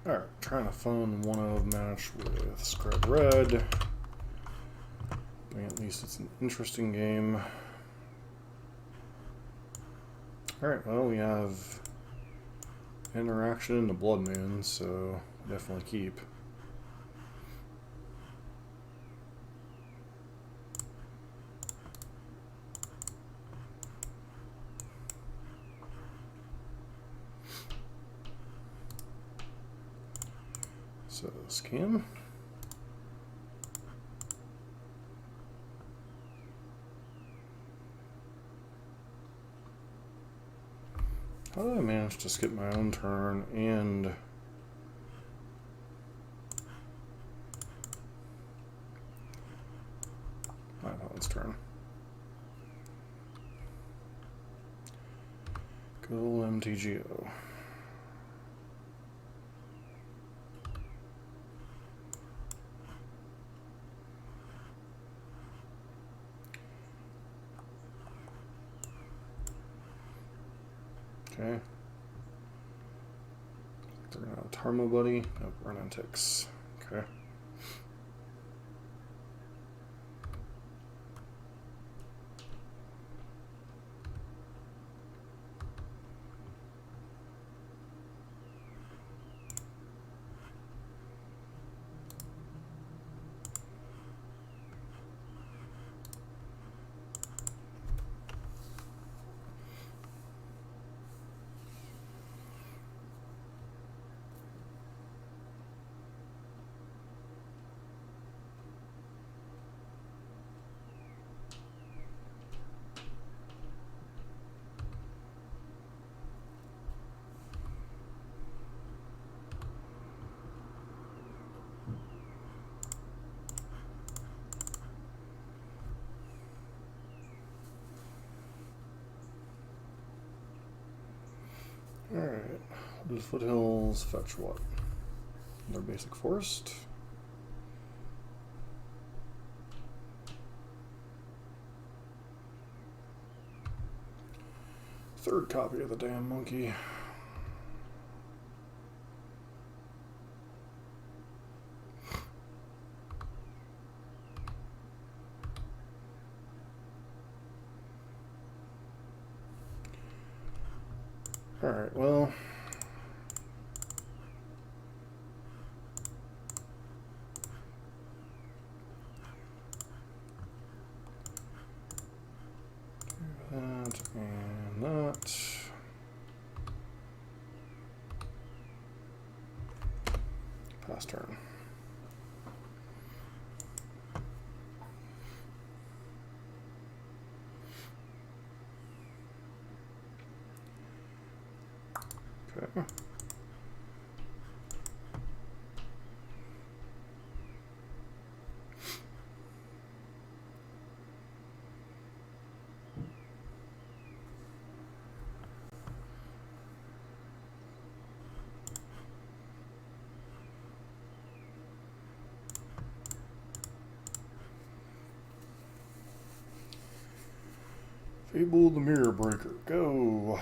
Alright, trying a fun 1-0 match with Skred Red. But at least it's an interesting game. Alright, well, we have interaction in the Bloodman, so definitely keep. So, scan. How did I manage to skip my own turn and my opponent's turn? Good old MTGO. Okay. They're gonna have Tarmo Buddy. Nope, run on ticks. Okay. Alright, the Foothills fetch what? Their basic forest. Third copy of the damn monkey. Alright, well. That and that. Pass turn. Okay. Fable the Mirror Breaker, go!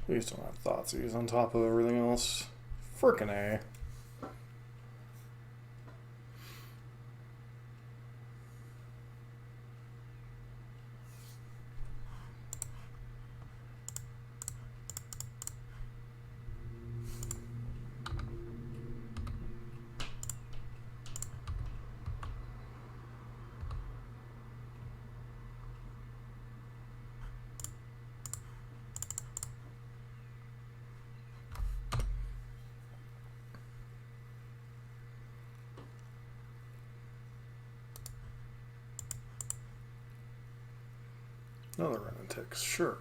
Please don't have Thoughtseize on top of everything else. Frickin' A. Another run and ticks, sure.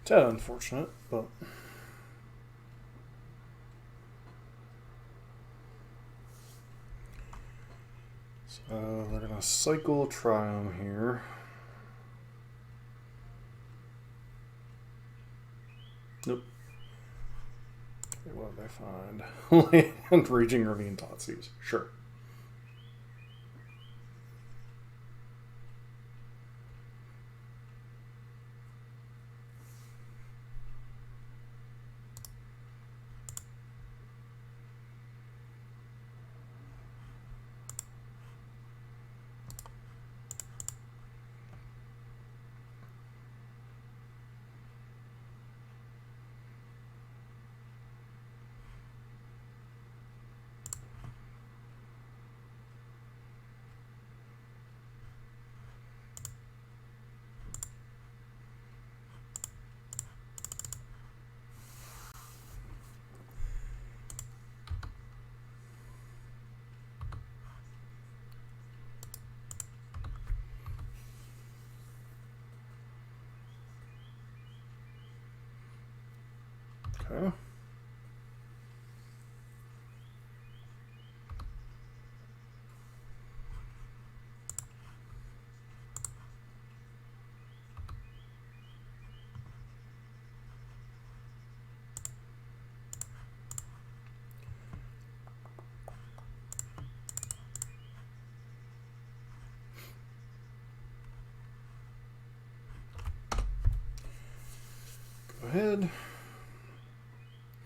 It's unfortunate, but so they're gonna cycle Triumph here. Nope. Okay, what did I find? Land, Raging Ravine, Thoughtseize. Sure. Okay. Go ahead.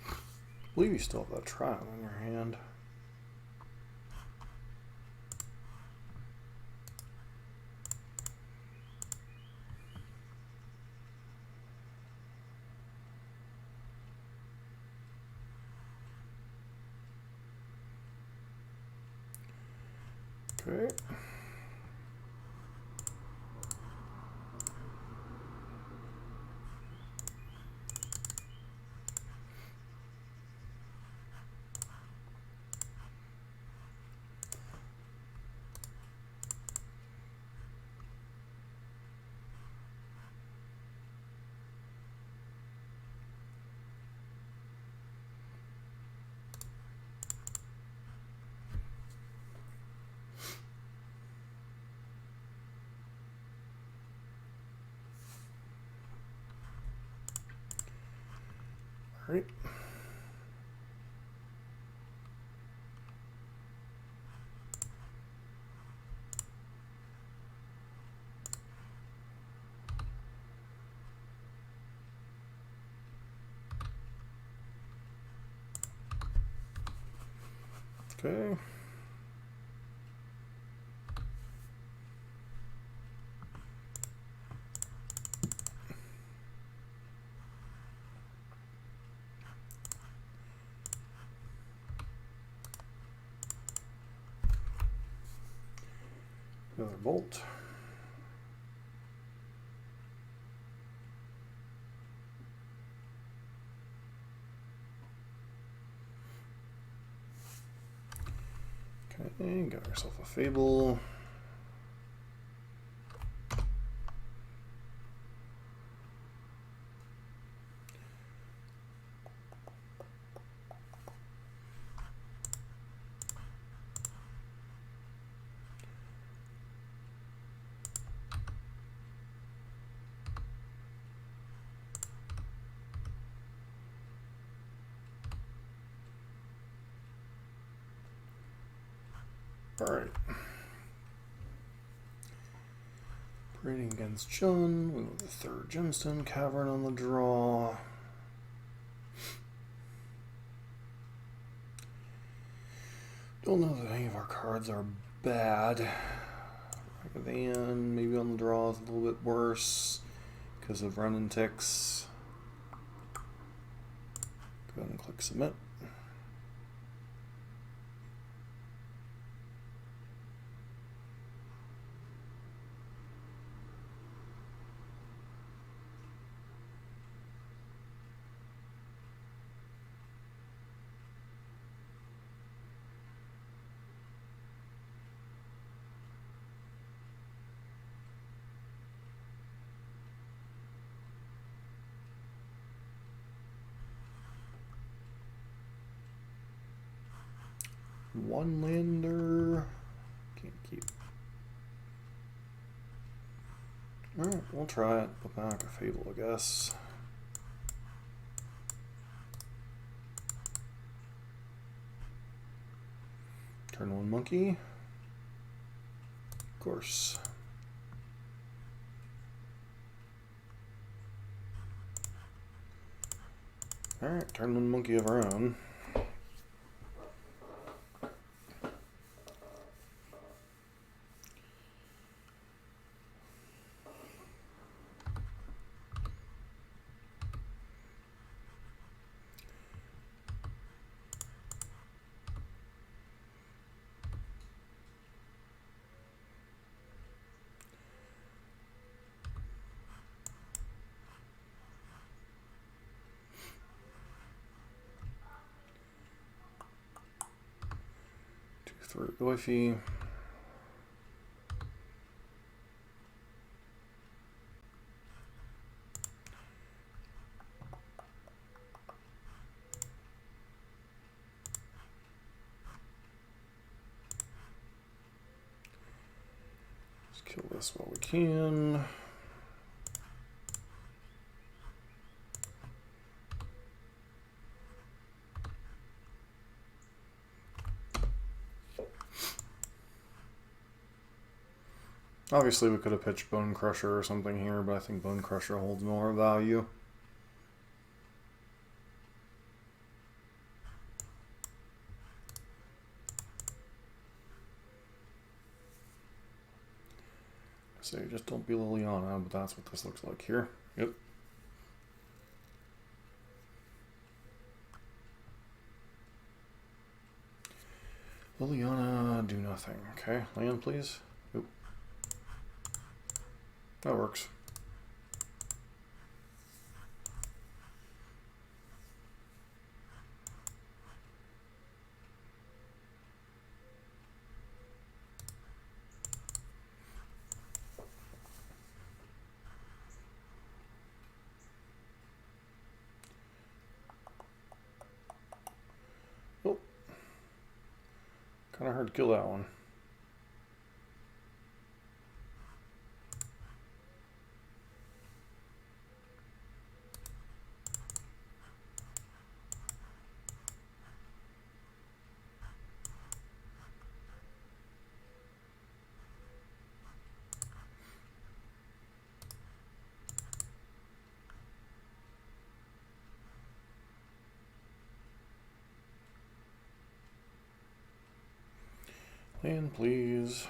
I believe you still have that Triumph in your hand. Okay. All right. Okay. Another bolt. Okay, got yourself a Fable. Alright. Parading against Jun. We move the third gemstone cavern on the draw. Don't know that any of our cards are bad. Then maybe on the draw is a little bit worse because of run and ticks. Go ahead and click submit. One lander. Can't keep. Alright, we'll try it. Put back a Fable, I guess. Turn one monkey. Of course. Alright, turn one monkey of our own. For Wi-Fi. Let's kill this while we can. Obviously, we could have pitched Bone Crusher or something here, but I think Bone Crusher holds more value. So just don't be Liliana, but that's what this looks like here. Yep. Liliana, do nothing. Okay, land please. Oop. That works. Oh. Kind of hard to kill that one. Land, please.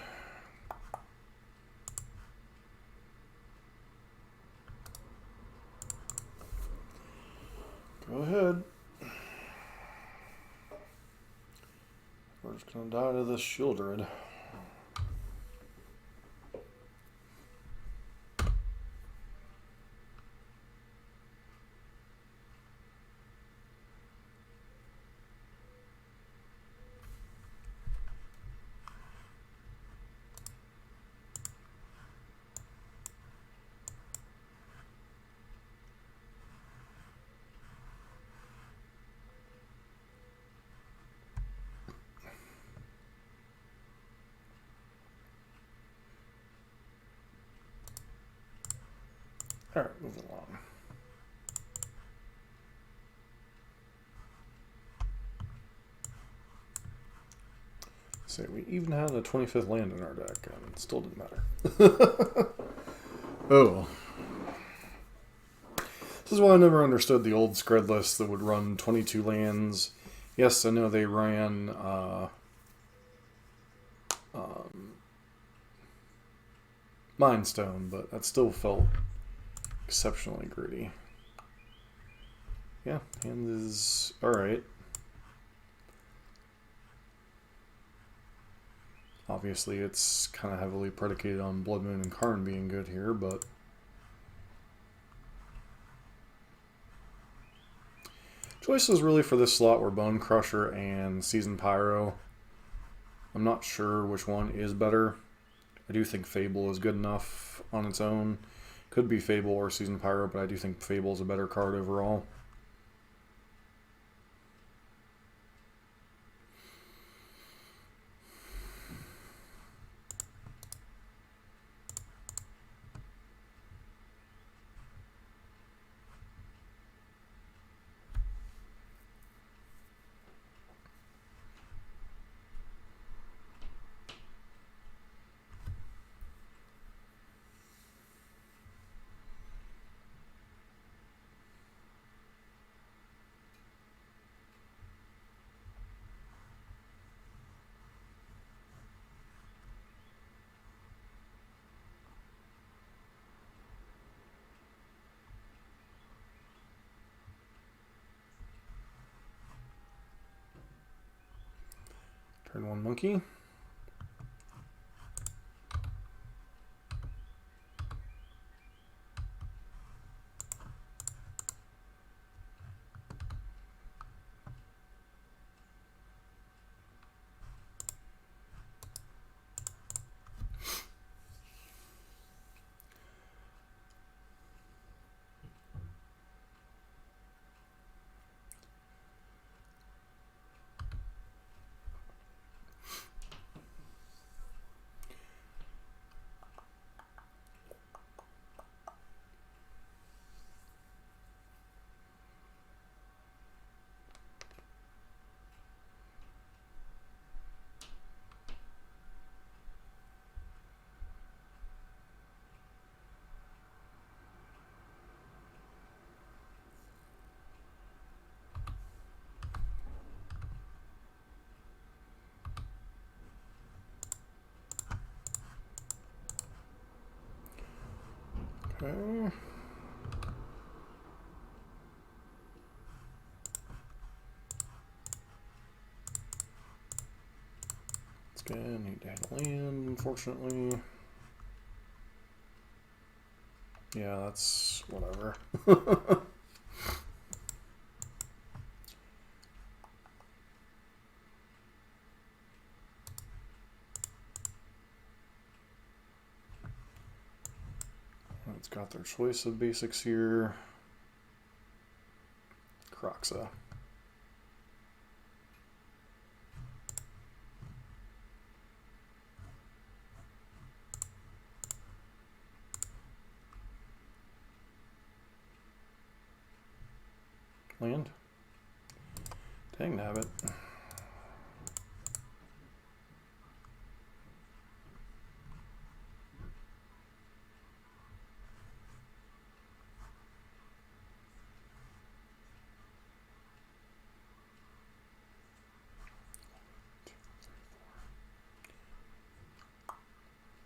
Go ahead. We're just gonna die to this Shieldred. Alright, move along. Say we even had a 25th land in our deck, and it still didn't matter. Oh. This is why I never understood the old Skred list that would run 22 lands. Yes, I know they ran Mind Stone, but that still felt exceptionally greedy. Yeah, hand is alright. Obviously, it's kind of heavily predicated on Blood Moon and Karn being good here, but choices really for this slot were Bone Crusher and Seasoned Pyro. I'm not sure which one is better. I do think Fable is good enough on its own. Could be Fable or Seasoned Pyro, but I do think Fable is a better card overall. Turn one monkey. Okay. It's gonna need to hit a land, unfortunately. Yeah, that's whatever. It's got their choice of basics here. Croxa. Land. Dang nabbit.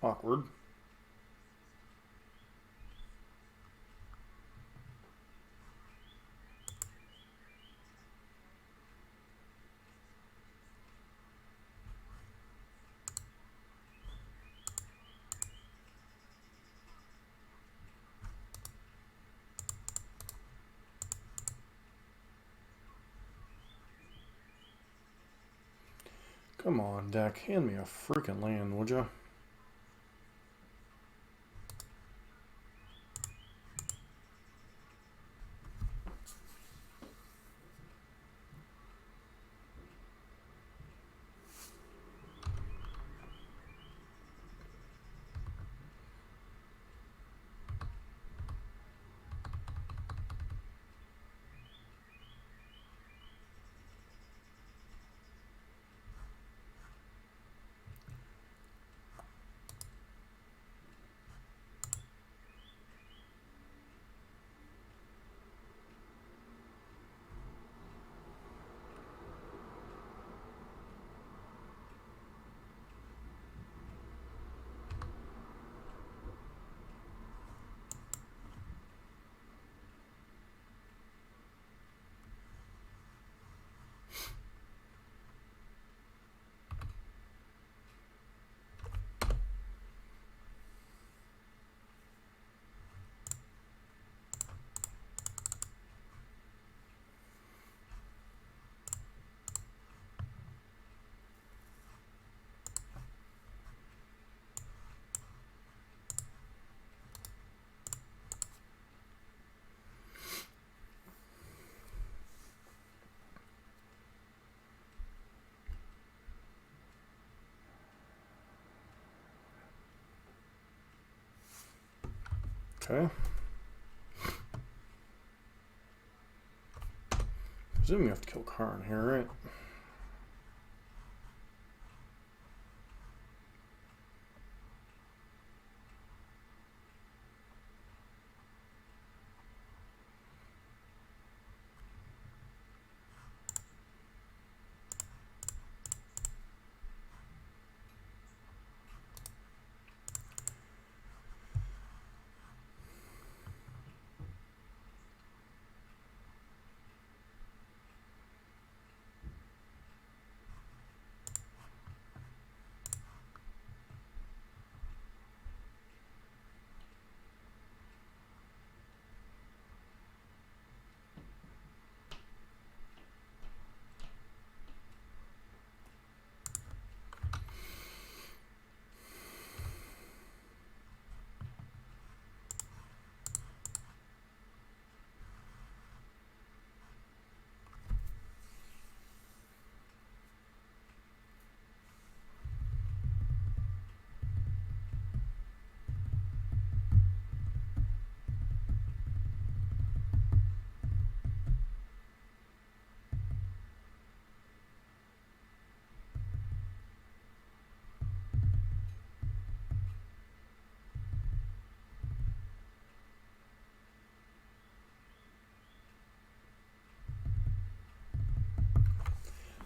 Awkward. Come on, deck. Hand me a freaking land, would ya? Okay. Presume you have to kill Karn here, right?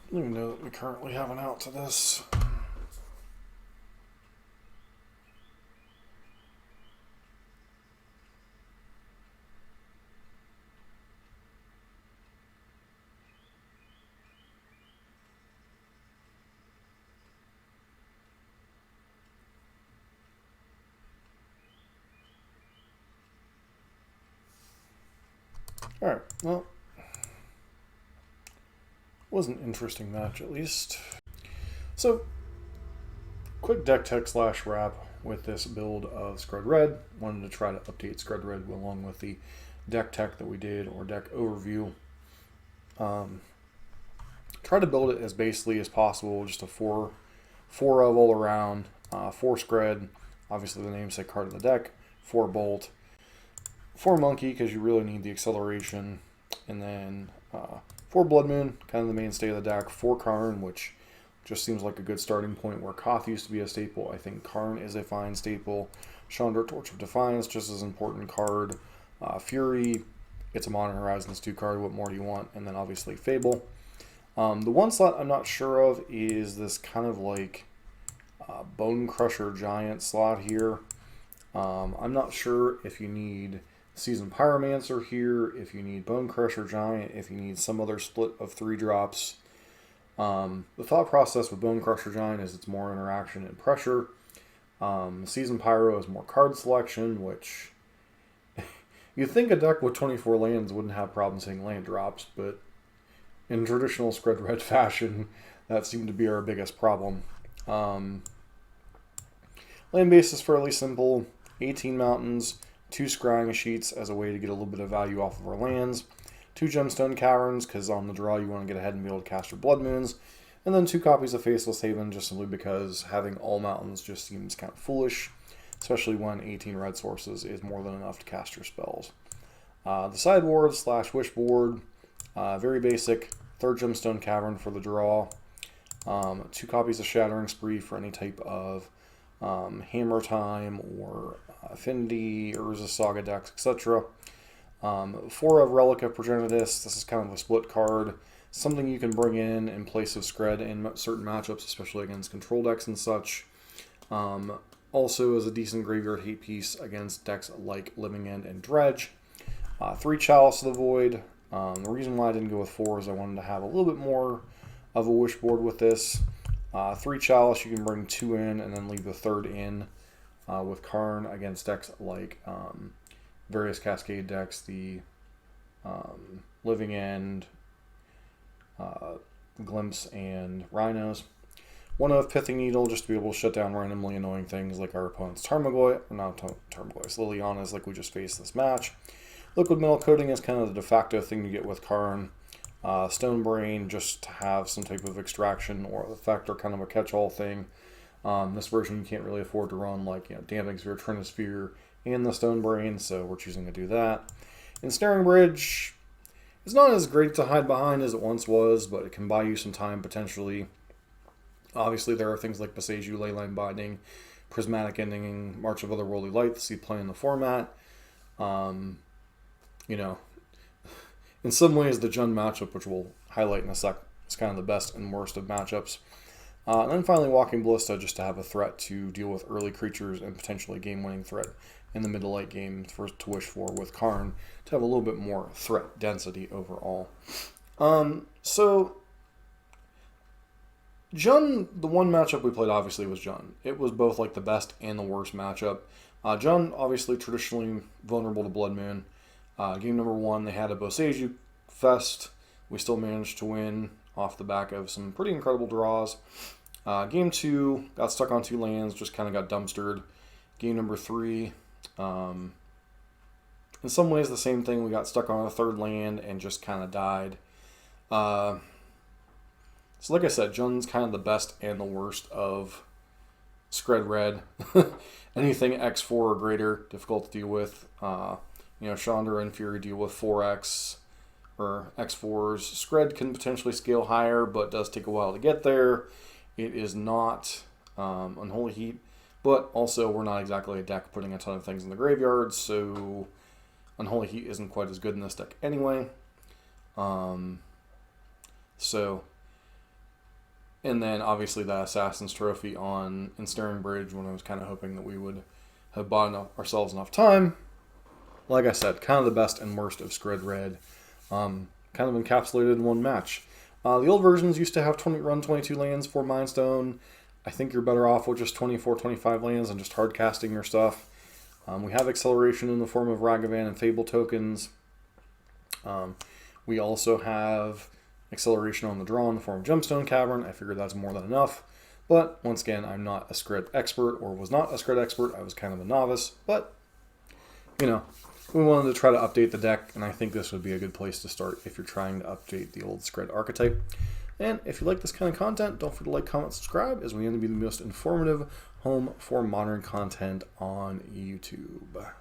I don't even know that we currently have an out to this. Alright, well, was an interesting match at least. So, quick deck tech / wrap with this build of Skred Red. Wanted to try to update Skred Red along with the deck tech that we did, or deck overview. Try to build it as basically as possible, just a four of all around, 4 Skred, obviously the namesake card of the deck, 4 Bolt, 4 Monkey because you really need the acceleration, and then 4 Blood Moon, kind of the mainstay of the deck, 4 Karn, which just seems like a good starting point where Koth used to be a staple. I think Karn is a fine staple. Chandra, Torch of Defiance, just as important card. Fury, it's a Modern Horizons 2 card, what more do you want? And then obviously Fable. The one slot I'm not sure of is this kind of like Bone Crusher Giant slot here. I'm not sure if you need Seasoned Pyromancer here, if you need Bone Crusher Giant, if you need some other split of 3 drops. The thought process with Bone Crusher Giant is it's more interaction and pressure. Seasoned Pyro is more card selection, which you'd think a deck with 24 lands wouldn't have problems hitting land drops, but in traditional Skred Red fashion, that seemed to be our biggest problem. Land base is fairly simple. 18 mountains, 2 scrying sheets as a way to get a little bit of value off of our lands, 2 gemstone caverns because on the draw you want to get ahead and be able to cast your blood moons, and then 2 copies of Faceless Haven just simply because having all mountains just seems kind of foolish, especially when 18 red sources is more than enough to cast your spells. The sideboard / wish board, very basic, 3rd gemstone cavern for the draw, 2 copies of Shattering Spree for any type of Hammer Time or Affinity, Urza Saga decks, etc. 4 of Relic of Progenitus. This is kind of a split card. Something you can bring in place of Skred in certain matchups, especially against control decks and such. Also is a decent graveyard hate piece against decks like Living End and Dredge. 3 Chalice of the Void. The reason why I didn't go with 4 is I wanted to have a little bit more of a wish board with this. 3 Chalice, you can bring 2 in and then leave the 3rd in with Karn against decks like various Cascade decks, the Living End, Glimpse, and Rhinos. 1 of Pithing Needle, just to be able to shut down randomly annoying things like our opponent's Tarmogoyf, or not Tarmogoyf, Liliana's like we just faced this match. Liquid Metal Coating is kind of the de facto thing you get with Karn. Stone Brain, just to have some type of extraction or effect, or kind of a catch-all thing. This version you can't really afford to run like Damping Sphere, Trinosphere, and the Stone Brain, so we're choosing to do that. Ensnaring Bridge is not as great to hide behind as it once was, but it can buy you some time potentially. Obviously, there are things like Boseiju, Leyline Binding, Prismatic Ending, March of Otherworldly Light to see play in the format. You know, in some ways, the Jund matchup, which we'll highlight in a sec, is kind of the best and worst of matchups. And then finally, Walking Ballista, just to have a threat to deal with early creatures and potentially game-winning threat in the mid to late game to wish for with Karn to have a little bit more threat density overall. So Jund, the one matchup we played obviously was Jund. It was both like the best and the worst matchup. Jund obviously traditionally vulnerable to Blood Moon. Game number 1, they had a Boseiju fest. We still managed to win off the back of some pretty incredible draws. Game 2, got stuck on 2 lands, just kind of got dumpstered. Game number 3, in some ways the same thing. We got stuck on a 3rd land and just kind of died. So like I said, Jund's kind of the best and the worst of Skred Red. Anything X4 or greater, difficult to deal with. Chandra and Fury deal with 4X or X4s. Skred can potentially scale higher, but does take a while to get there. It is not Unholy Heat, but also we're not exactly a deck putting a ton of things in the graveyard, so Unholy Heat isn't quite as good in this deck anyway. And then obviously that Assassin's Trophy on Ensnaring Bridge, when I was kind of hoping that we would have bought ourselves enough time. Like I said, kind of the best and worst of Skred Red. Kind of encapsulated in one match. The old versions used to have run 22 lands for Mind Stone. I think you're better off with just 24, 25 lands and just hard casting your stuff. We have acceleration in the form of Ragavan and Fable tokens. We also have acceleration on the draw in the form of Gemstone Cavern. I figured that's more than enough. But once again, I'm not a Skred expert, or was not a Skred expert. I was kind of a novice. But, we wanted to try to update the deck, and I think this would be a good place to start if you're trying to update the old Skred archetype. And if you like this kind of content, don't forget to like, comment, subscribe, as we aim to be the most informative home for modern content on YouTube.